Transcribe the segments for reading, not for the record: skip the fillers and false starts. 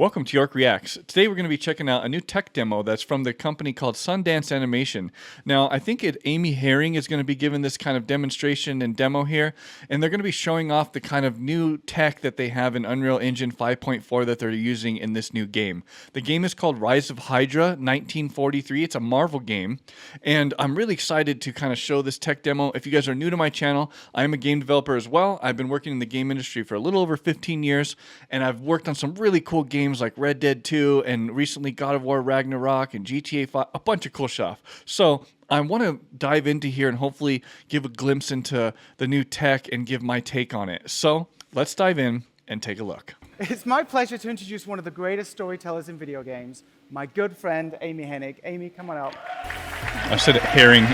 Welcome to York Reacts. Today we're going to be checking out a new tech demo that's from the company called Sundance Animation. Now, I think Amy Herring is going to be giving this kind of demonstration and demo here, and they're going to be showing off the kind of new tech that they have in Unreal Engine 5.4 that they're using in this new game. The game is called Rise of Hydra 1943. It's a Marvel game, and I'm really excited to kind of show this tech demo. If you guys are new to my channel, I'm a game developer as well. I've been working in the game industry for a little over 15 years, and I've worked on some really cool games like Red Dead 2 and recently God of War Ragnarok and GTA 5, a bunch of cool stuff. So I want to dive into here and hopefully give a glimpse into the new tech and give my take on it. So let's dive in and take a look. It's my pleasure to introduce one of the greatest storytellers in video games, my good friend, Amy Hennig. Amy, come on up. I said Herring.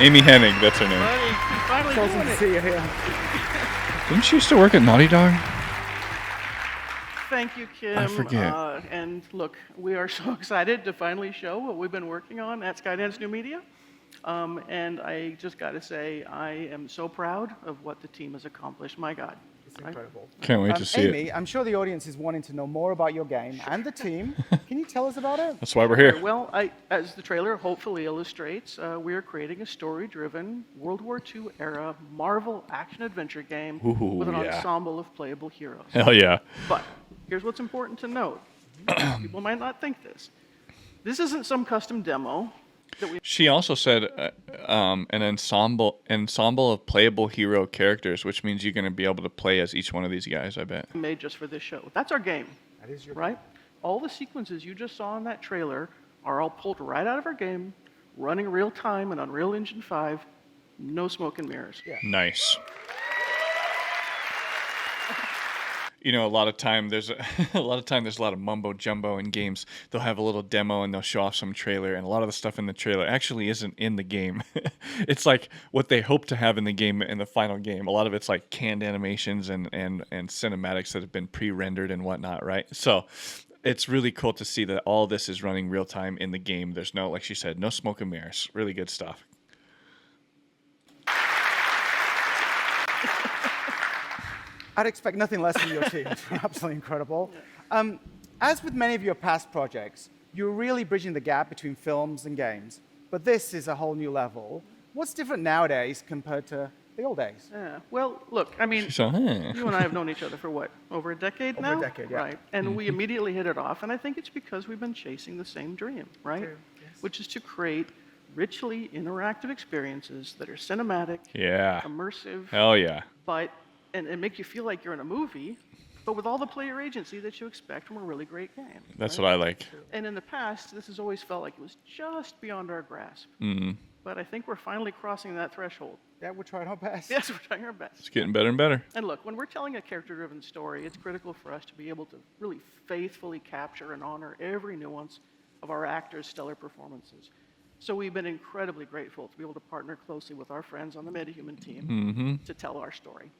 Amy Hennig, that's her name. Finally awesome to see you here. Didn't she used to work at Naughty Dog? Thank you, Kim. I forget. And look, we are so excited to finally show what we've been working on at Skydance New Media. And I just got to say, I am so proud of what the team has accomplished. My God. It's incredible. Can't wait to see Amy, it. I'm sure the audience is wanting to know more about your game and the team. Can you tell us about it? That's why we're here. Well, as the trailer hopefully illustrates, we are creating a story-driven World War II era Marvel action-adventure game with an ensemble of playable heroes. Hell yeah. But here's what's important to note. People might not think this. This isn't some custom demo that we She also said an ensemble of playable hero characters, which means you're going to be able to play as each one of these guys, I bet. made just for this show. That's our game, That is your right? All the sequences you just saw in that trailer are all pulled right out of our game, running real time in Unreal Engine 5, no smoke and mirrors. Yeah. Nice. You know, a lot of time there's a lot of mumbo jumbo in games. They'll have a little demo and they'll show off some trailer, and a lot of the stuff in the trailer actually isn't in the game. It's like what they hope to have in the game in the final game. A lot of it's like canned animations and cinematics that have been pre-rendered and whatnot, right? So it's really cool to see that all this is running real time in the game. There's no, like she said, no smoke and mirrors. Really good stuff. I'd expect nothing less from your team. Absolutely incredible. As with many of your past projects, you're really bridging the gap between films and games. But this is a whole new level. What's different nowadays compared to the old days? Yeah. Well, look, I mean, So, you and I have known each other for what, over a decade now? Over a decade, yeah. Right. And we immediately hit it off, and I think it's because we've been chasing the same dream, right? True, yes. Which is to create richly interactive experiences that are cinematic, yeah. immersive, Hell yeah. but and make you feel like you're in a movie, but with all the player agency that you expect from a really great game. That's what I like. And in the past, this has always felt like it was just beyond our grasp. Mm-hmm. But I think we're finally crossing that threshold. Yeah, we're trying our best. Yes, we're trying our best. It's getting better and better. And look, when we're telling a character-driven story, it's critical for us to be able to really faithfully capture and honor every nuance of our actors' stellar performances. So we've been incredibly grateful to be able to partner closely with our friends on the MetaHuman team to tell our story.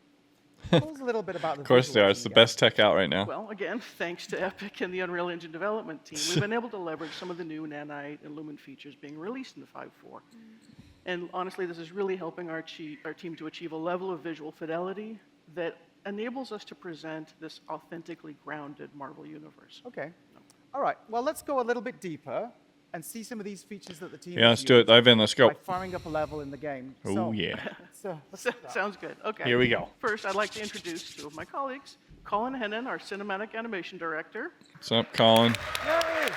Tell us a little bit about the Of course they are. It's the best tech out right now. Well, again, thanks to Epic and the Unreal Engine development team, we've been able to leverage some of the new Nanite and Lumen features being released in the 5.4. And honestly, this is really helping our team to achieve a level of visual fidelity that enables us to present this authentically grounded Marvel universe. Okay. All right. Well, let's go a little bit deeper and see some of these features that the team Yeah, has let's do it. used Dive in. Let's go. by firing up a level in the game. Oh, yeah. So let's do that. Sounds good. Okay. Here we go. First, I'd like to introduce two of my colleagues. Colin Hennon, our cinematic animation director. What's up, Colin? Yay!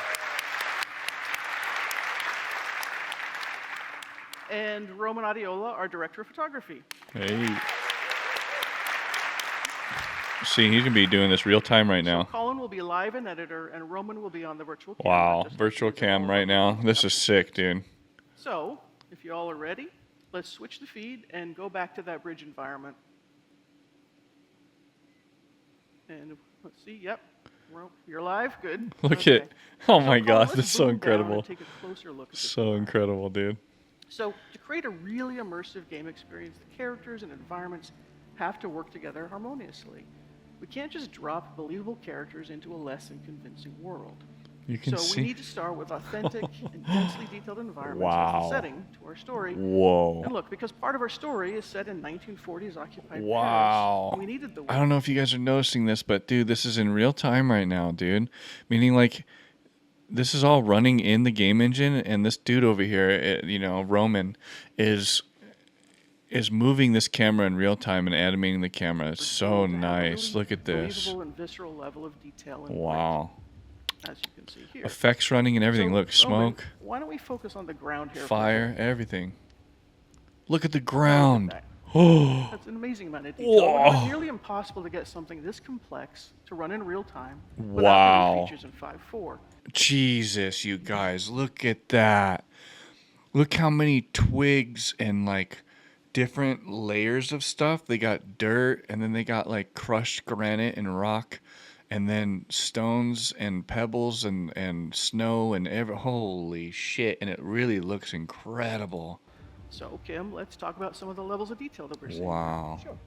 And Roman Adiola, our director of photography. Hey. See, he's going to be doing this real time right now. Colin will be live and editor, and Roman will be on the virtual camera. Wow. just Virtual like you cam all right know. now. This is sick, dude. So, if you all are ready, let's switch the feed and go back to that bridge environment. And let's see, yep, you're live, good. Look Okay. at, oh my Colin, God, let's this is so boom down and incredible. Take a closer look at this So environment. incredible, dude. So, to create a really immersive game experience, the characters and environments have to work together harmoniously. We can't just drop believable characters into a less than convincing world. You can So see. we need to start with authentic and densely detailed environments Wow. as the setting to our story. Whoa. And look, because part of our story is set in 1940s occupied Wow. Paris, we needed the I don't know if you guys are noticing this, but dude, this is in real time right now, dude. Meaning like this is all running in the game engine, and this dude over here, Roman, is moving this camera in real time and animating the camera. It's so to have a nice. really Look at this. believable and visceral level of detail and Wow. weight, as you can see here. Effects running and everything. So, Look, Roman, smoke, why don't we focus on the ground here? for a fire, bit? everything. Look at the Look at ground. that. Oh. That's an amazing amount of detail. It would have Whoa. been nearly impossible to get something this complex to run in real time Wow. without the new features in 5.4. Jesus, you guys, look at that. Look how many twigs and like different layers of stuff. They got dirt, and then they got like crushed granite and rock, and then stones and pebbles and snow and holy shit, and it really looks incredible. So, Kim, let's talk about some of the levels of detail that we're seeing. Wow. Sure.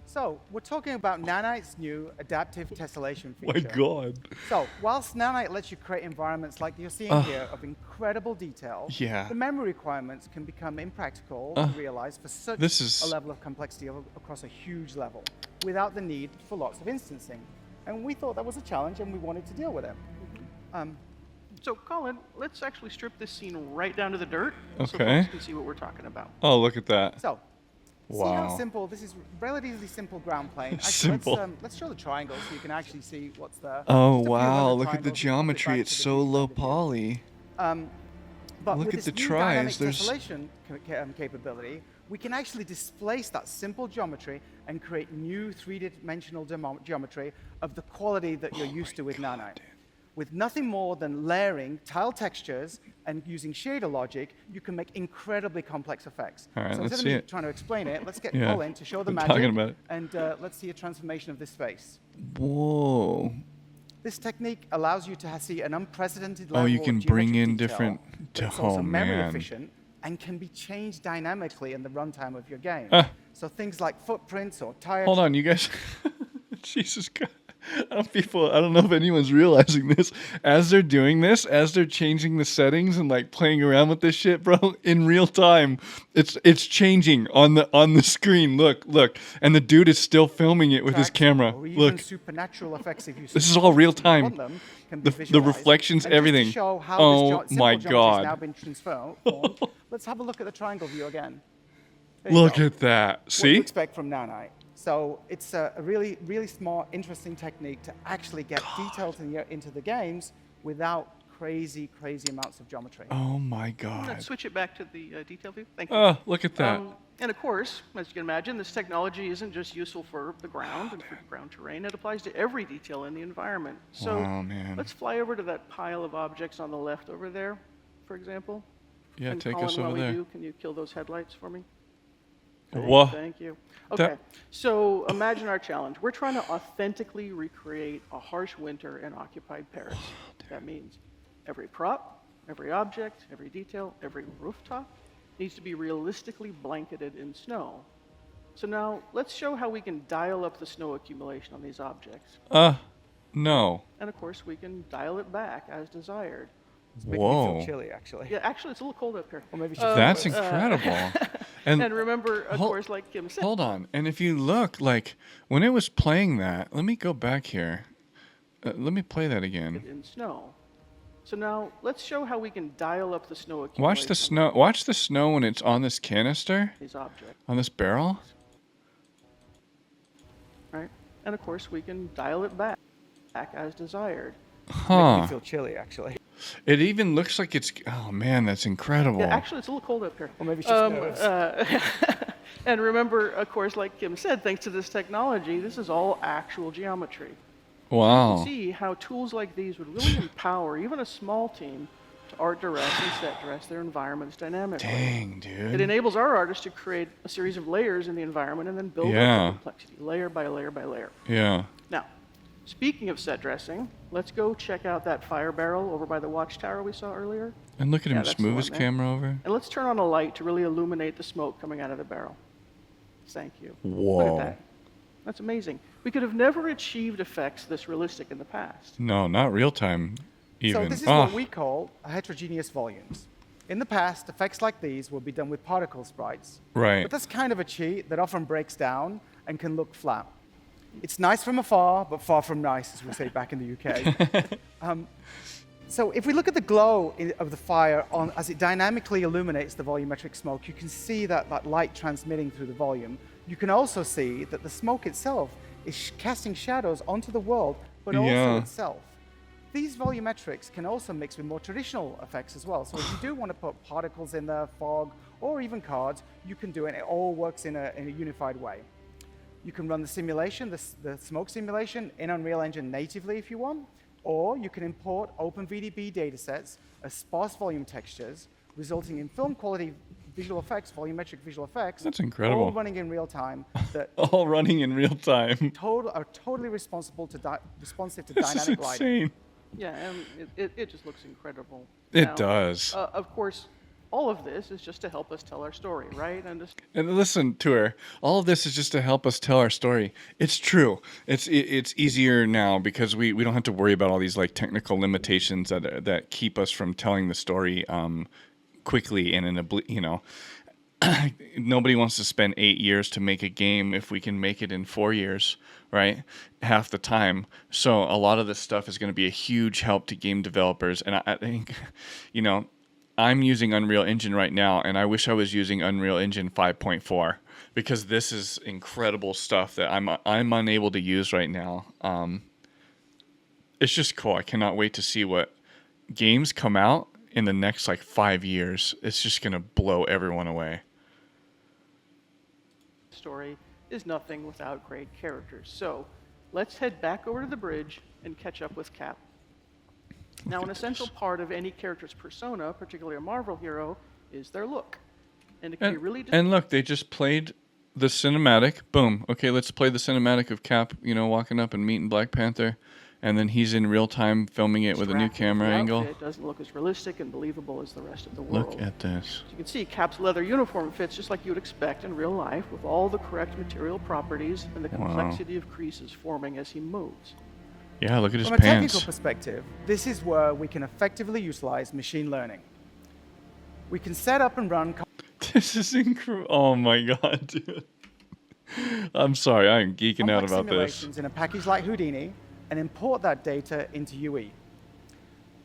So we're talking about Nanite's new adaptive tessellation feature. My god. So whilst Nanite lets you create environments like you're seeing here of incredible detail, Yeah. the memory requirements can become impractical to realize for such This is- a level of complexity across a huge level without the need for lots of instancing. And we thought that was a challenge, and we wanted to deal with it. So, Colin, let's actually strip this scene right down to the dirt so Okay. folks can see what we're talking about. Oh, look at that. So, see Wow. how simple this is? Relatively simple ground plane. Actually, Simple. Let's show the triangle so you can actually see what's there. Oh Just a few wow, other look at the triangles. We'll put it geometry. back It's to the so deep low end of here. poly. But Look with at this the new tries, dynamic there's- tessellation capability, we can actually displace that simple geometry and create new three-dimensional geometry of the quality that you're used to with Nanite. With nothing more than layering tile textures and using shader logic, you can make incredibly complex effects. All right, so let's instead of see me it. trying to explain it, let's get Yeah, Colin to show the we're magic. talking about it. And let's see a transformation of this face. Whoa. This technique allows you to see an unprecedented Oh, level you of can bring geometric in detail, different- but it's oh, also memory man. efficient and can be changed dynamically in the runtime of your game. Ah. So things like footprints or tire. Hold on, you guys. Jesus Christ. I don't know if anyone's realizing this. As they're doing this, as they're changing the settings and like playing around with this shit, bro, in real time, it's changing on the screen. Look. And the dude is still filming it with his tracks camera. Or even Look. supernatural effects if you. This is all real want time. them, can be The visualized. reflections, And just to everything. show how Oh, this simple my geometry God. has now been transformed. Let's have a look at the triangle view again. There you Look go. at that. What do you See? expect from Nanite? So it's a really, really smart, interesting technique to actually get details into the games without crazy amounts of geometry. Oh my Let's god. switch it back to the detail view. Thank you. Oh, look at that. And of course, as you can imagine, this technology isn't just useful for the ground and for ground terrain. It applies to every detail in the environment. So Wow, man. let's fly over to that pile of objects on the left over there, for example. Yeah, And take Colin, us while over we there. do, can you kill those headlights for me? Whoa. Thank you. That- Okay, so imagine our challenge. We're trying to authentically recreate a harsh winter in occupied Paris. That means every prop, every object, every detail, every rooftop needs to be realistically blanketed in snow. So now let's show how we can dial up the snow accumulation on these objects. No. And of course, we can dial it back as desired. It's making me Whoa. feel chilly, actually. Yeah, actually, it's a little cold up here. Or maybe she That's incredible. And remember, of Hol- course, like Kim said, Hold on. And if you look, like, when it was playing that, let me go back here. Let me play that again. in snow. So now let's show how we can dial up the snow accumulation. Watch the snow. Watch the snow when it's on this canister, These objects, on this barrel. right? And of course, we can dial it back as desired. Making Huh. me feel chilly, actually. It even looks like it's. Oh man, that's incredible. Yeah, actually, it's a little cold up here. Or maybe she's nervous. And remember, of course, like Kim said, thanks to this technology, this is all actual geometry. You Wow. see how tools like these would really empower even a small team to art direct and set dress their environments dynamically. Dang, It dude. enables our artists to create a series of layers in the environment and then build up Yeah. the complexity, layer by layer by layer. Yeah. Now, speaking of set dressing, let's go check out that fire barrel over by the watchtower we saw earlier. And look at Yeah, him that's the smooth one his there. camera over. And let's turn on a light to really illuminate the smoke coming out of the barrel. Thank you. Look Whoa. at that. That's amazing. We could have never achieved effects this realistic in the past. No, not real time. even. So this is Oh, what we call heterogeneous volumes. In the past, effects like these would be done with particle sprites. right. But that's kind of a cheat that often breaks down and can look flat. It's nice from afar, but far from nice, as we say back in the UK. So if we look at the glow of the fire as it dynamically illuminates the volumetric smoke, you can see that light transmitting through the volume. You can also see that the smoke itself is casting shadows onto the world, but also Yeah. itself. These volumetrics can also mix with more traditional effects as well. So if you do want to put particles in there, fog, or even cards, you can do it. It all works in a unified way. You can run the simulation, the smoke simulation, in Unreal Engine natively if you want, or you can import OpenVDB datasets as sparse volume textures, resulting in film quality visual effects, volumetric visual effects. That's incredible. All running in real time that All running in real time. are totally responsive to This is dynamic lighting. insane. Yeah, and it just looks incredible. It does. Of course, all of this is just to help us tell our story, right? And listen to her. All of this is just to help us tell our story. It's true. It's easier now because we don't have to worry about all these like technical limitations that keep us from telling the story quickly and nobody wants to spend 8 years to make a game if we can make it in 4 years, right? Half the time. So a lot of this stuff is going to be a huge help to game developers. And I think, I'm using Unreal Engine right now, and I wish I was using Unreal Engine 5.4 because this is incredible stuff that I'm unable to use right now. It's just cool. I cannot wait to see what games come out in the next 5 years. It's just going to blow everyone away. Story is nothing without great characters. So let's head back over to the bridge and catch up with Cap. Now, an essential part of any character's persona, particularly a Marvel hero, is their look. And it can be really And look, they just played the cinematic. Boom. Okay, let's play the cinematic of Cap, walking up and meeting Black Panther. And then he's in real time filming it with a new camera angle. It doesn't look as realistic and believable as the rest of the world. Look at this. As you can see, Cap's leather uniform fits just like you would expect in real life, with all the correct material properties and the complexity of creases forming as he moves. Yeah, look at his From a pants. technical perspective, this is where we can effectively utilize machine learning. We can set up and run This is incredible. Oh my god, dude. I'm sorry, I'm geeking out complex about this. simulations in a package like Houdini and import that data into UE.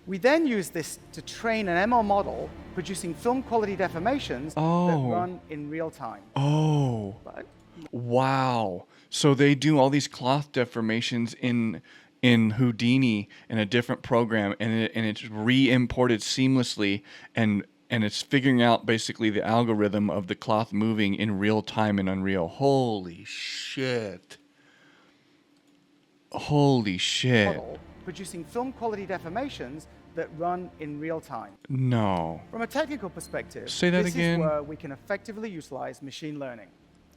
We then use this to train an ML model producing film quality deformations that run in real time. Oh, But wow. So they do all these cloth deformations in Houdini in a different program, and it's re-imported seamlessly, and it's figuring out basically the algorithm of the cloth moving in real time in Unreal. Holy shit. Holy shit. Model producing film quality deformations that run in real time. No. From a technical perspective, Say that this again. is where we can effectively utilize machine learning.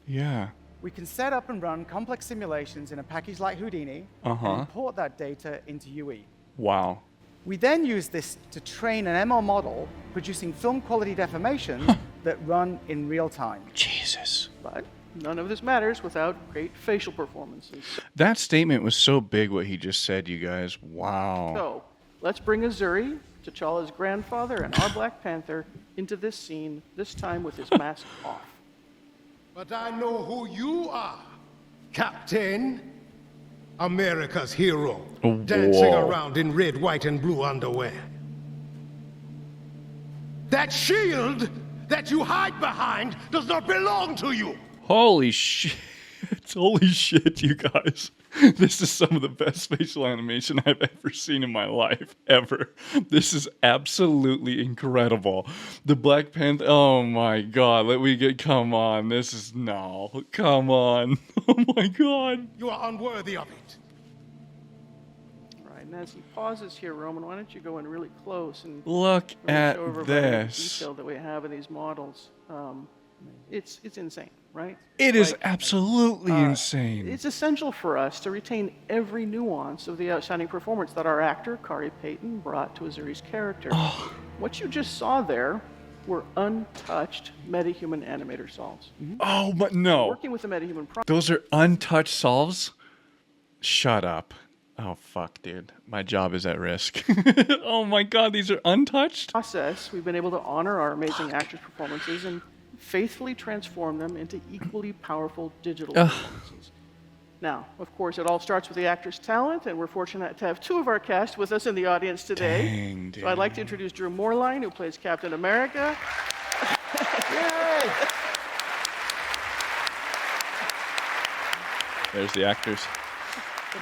Yeah. We can set up and run complex simulations in a package like Houdini and import that data into UE. Wow. We then use this to train an ML model producing film quality deformations that run in real time. Jesus. But none of this matters without great facial performances. That statement was so big, what he just said, you guys. Wow. So let's bring Azuri, T'Challa's grandfather, and our Black Panther into this scene, this time with his mask off. But I know who you are, Captain. America's hero, dancing around in red, white, and blue underwear. That shield that you hide behind does not belong to you. Holy shit. Holy shit, you guys. This is some of the best facial animation I've ever seen in my life, ever. This is absolutely incredible. The Black Panther, oh my god, come on, this is, no, come on. Oh my god. You are unworthy of it. All right, and as he pauses here, Roman, why don't you go in really close and Look really at show everybody the this. detail that we have in these models. It's insane, right? It is Like, absolutely insane. It's essential for us to retain every nuance of the outstanding performance that our actor, Kari Payton, brought to Azuri's character. What you just saw there were untouched metahuman animator solves. Oh, but no. Working with the metahuman Those are untouched solves? Shut up. Oh, fuck, dude. My job is at risk. Oh, my God. These are untouched? Process, we've been able to honor our amazing actors' performances and faithfully transform them into equally powerful digital performances. Now, of course, it all starts with the actor's talent, and we're fortunate to have two of our cast with us in the audience today. Dang, dude. So I'd like to introduce Drew Moorline, who plays Captain America. Yay! There's the actors.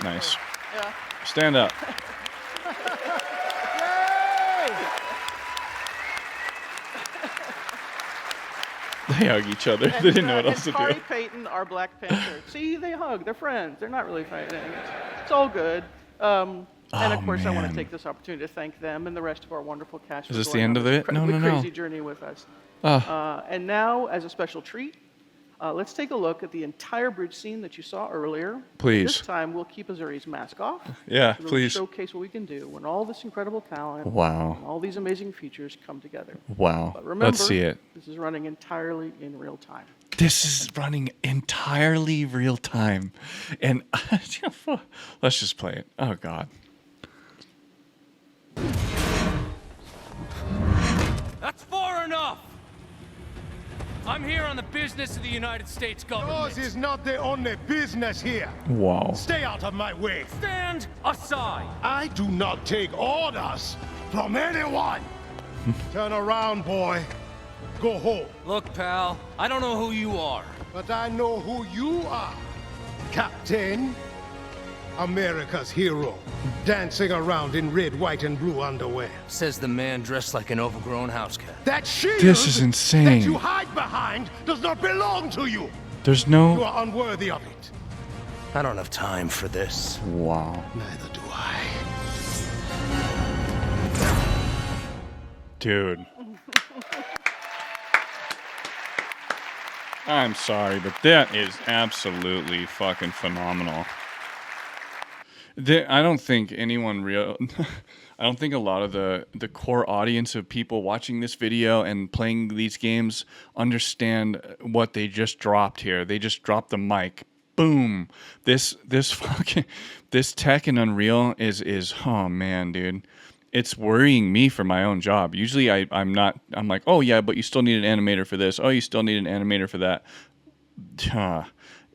Nice. Yeah. Stand up. They hug each other. They didn't know what else to Kari do. Payton, our Black Panther. See, they hug. They're friends. They're not really fighting. It's all good. And of course, I want to take this opportunity to thank them and the rest of our wonderful cast. Is for this the going end on of this it? No, incredibly no, no. crazy journey with us. Ah. And now, as a special treat, let's take a look at the entire bridge scene that you saw earlier. Please. This time, we'll keep Azuri's mask off. Yeah, to really please. showcase what we can do when all this incredible talent Wow. and all these amazing features come together. Wow. But remember, Let's see it. this is running entirely in real time. This is running entirely real time. And let's just play it. Oh, God. That's far enough! I'm here on the business of the United States government. Yours is not the only business here. Wow. Stay out of my way. Stand aside! I do not take orders from anyone. Turn around, boy. Go home. Look, pal, I don't know who you are. But I know who you are. Captain America's hero. Dancing around in red, white, and blue underwear. Says the man dressed like an overgrown house cat. That shield This is insane. that you hide behind does not belong to you. There's You no... are unworthy of it. I don't have time for this. Wow. Neither do I. Dude. I'm sorry, but that is absolutely fucking phenomenal. I don't think anyone real... I don't think a lot of the core audience of people watching this video and playing these games understand what they just dropped here. They just dropped the mic. Boom. This tech in Unreal is oh man, dude. It's worrying me for my own job. Usually I'm like, oh yeah, but you still need an animator for this. Oh, you still need an animator for that.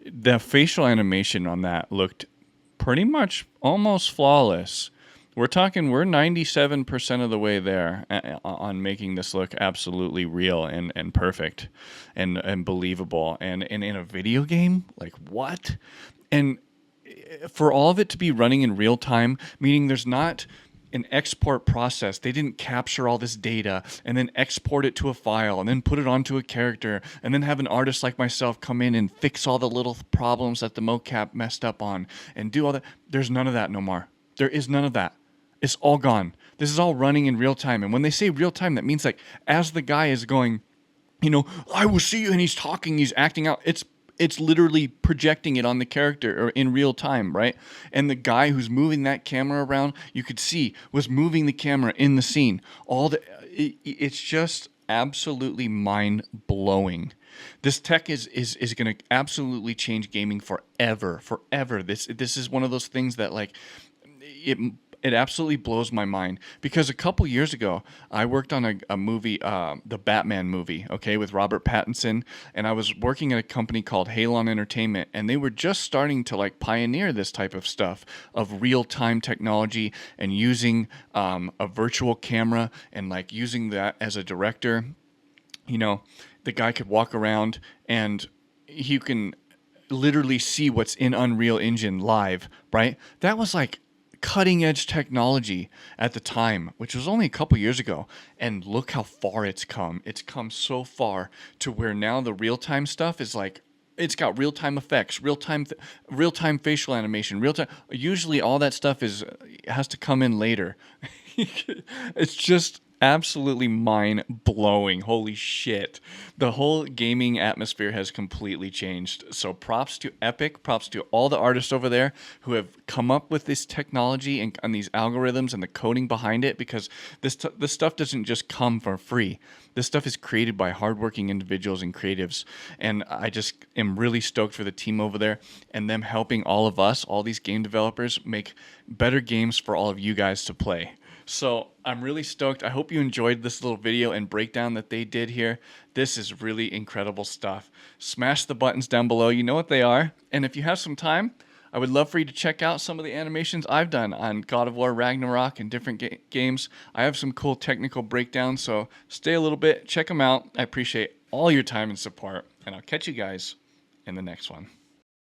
The facial animation on that looked pretty much almost flawless. We're 97% of the way there on making this look absolutely real and perfect and believable. And in a video game, like what? And for all of it to be running in real time, meaning there's not an export process. They didn't capture all this data and then export it to a file and then put it onto a character and then have an artist like myself come in and fix all the little problems that the mocap messed up on and do all that. There's none of that no more. There is none of that. It's all gone. This is all running in real time. And when they say real time, that means like as the guy is going, I will see you, and he's talking, he's acting out. It's literally projecting it on the character or in real time, right? And the guy who's moving that camera around, you could see, was moving the camera in the scene. It's just absolutely mind-blowing. This tech is going to absolutely change gaming forever. This is one of those things that like it absolutely blows my mind, because a couple years ago I worked on a movie, the Batman movie, okay, with Robert Pattinson, and I was working at a company called Halon Entertainment, and they were just starting to like pioneer this type of stuff of real-time technology and using a virtual camera and like using that as a director. The guy could walk around and you can literally see what's in Unreal Engine live, right? That was like cutting edge technology at the time, which was only a couple years ago. And look how far it's come. It's come so far to where now the real-time stuff is like, it's got real-time effects, real-time facial animation, real-time. Usually all that stuff has to come in later. It's just absolutely mind-blowing. Holy shit. The whole gaming atmosphere has completely changed. So props to Epic, props to all the artists over there who have come up with this technology and these algorithms and the coding behind it, because this stuff doesn't just come for free. This stuff is created by hardworking individuals and creatives, and I just am really stoked for the team over there and them helping all of us, all these game developers, make better games for all of you guys to play. So I'm really stoked. I hope you enjoyed this little video and breakdown that they did here. This is really incredible stuff. Smash the buttons down below. You know what they are. And if you have some time, I would love for you to check out some of the animations I've done on God of War Ragnarok and different games. I have some cool technical breakdowns, so stay a little bit, check them out. I appreciate all your time and support, and I'll catch you guys in the next one.